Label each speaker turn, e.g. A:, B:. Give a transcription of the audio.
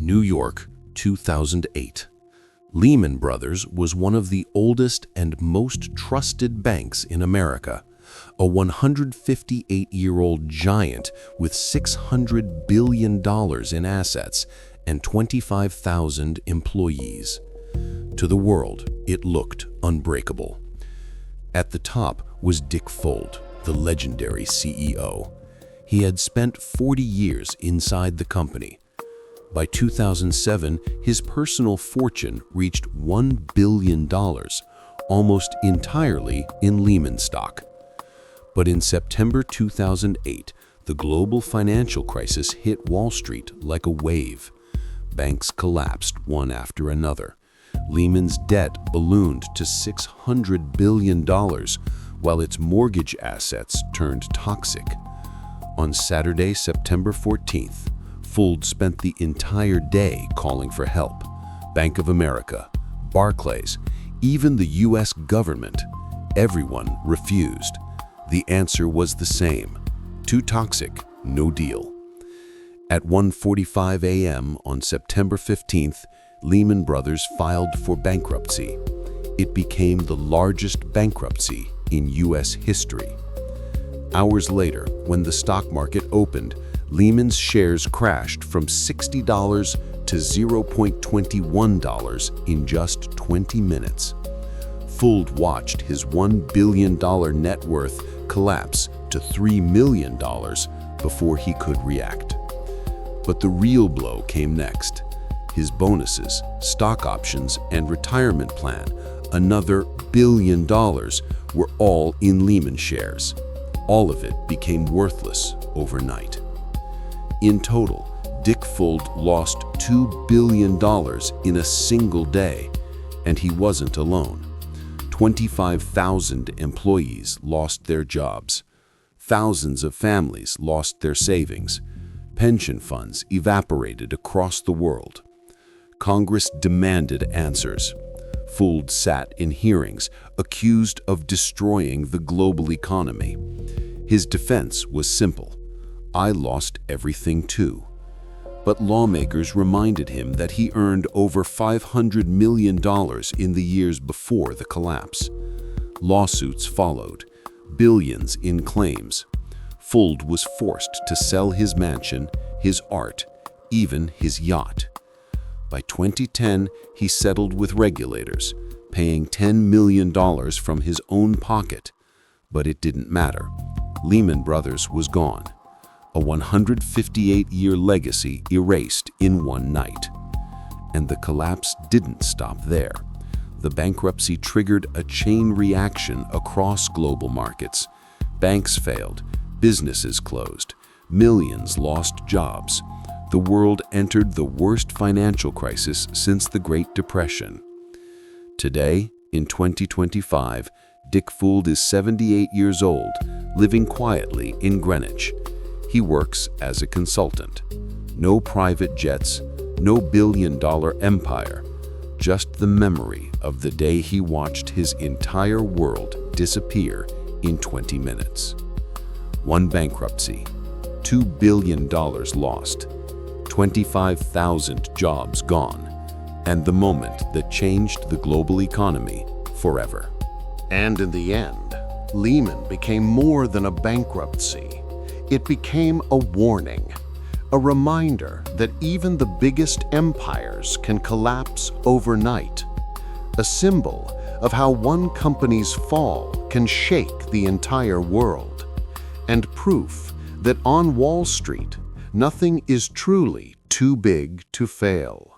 A: New York, 2008. Lehman Brothers was one of the oldest and most trusted banks in America, a 158-year-old giant with $600 billion in assets and 25,000 employees. To the world, it looked unbreakable. At the top was Dick Fuld, the legendary CEO. He had spent 40 years inside the company. By 2007, his personal fortune reached $1 billion, almost entirely in Lehman stock. But in September 2008, the global financial crisis hit Wall Street like a wave. Banks collapsed one after another. Lehman's debt ballooned to $600 billion, while its mortgage assets turned toxic. On Saturday, September 14th, Fuld spent the entire day calling for help. Bank of America, Barclays, even the US government, everyone refused. The answer was the same: too toxic, no deal. At 1:45 a.m. on September 15th, Lehman Brothers filed for bankruptcy. It became the largest bankruptcy in US history. Hours later, when the stock market opened, Lehman's shares crashed from $60 to $0.21 in just 20 minutes. Fuld watched his $1 billion net worth collapse to $3 million before he could react. But the real blow came next. His bonuses, stock options, and retirement plan, another $1 billion, were all in Lehman shares. All of it became worthless overnight. In total, Dick Fuld lost $2 billion in a single day, and he wasn't alone. 25,000 employees lost their jobs. Thousands of families lost their savings. Pension funds evaporated across the world. Congress demanded answers. Fuld sat in hearings, accused of destroying the global economy. His defense was simple: I lost everything too. But lawmakers reminded him that he earned over $500 million in the years before the collapse. Lawsuits followed, billions in claims. Fuld was forced to sell his mansion, his art, even his yacht. By 2010, he settled with regulators, paying $10 million from his own pocket. But it didn't matter. Lehman Brothers was gone. A 158-year legacy erased in one night. And the collapse didn't stop there. The bankruptcy triggered a chain reaction across global markets. Banks failed, businesses closed, millions lost jobs. The world entered the worst financial crisis since the Great Depression. Today, in 2025, Dick Fuld is 78 years old, living quietly in Greenwich. He works as a consultant. No private jets, no billion-dollar empire, just the memory of the day he watched his entire world disappear in 20 minutes. One bankruptcy, $2 billion lost, 25,000 jobs gone, and the moment that changed the global economy forever.
B: And in the end, Lehman became more than a bankruptcy. It became a warning, a reminder that even the biggest empires can collapse overnight, a symbol of how one company's fall can shake the entire world, and proof that on Wall Street, nothing is truly too big to fail.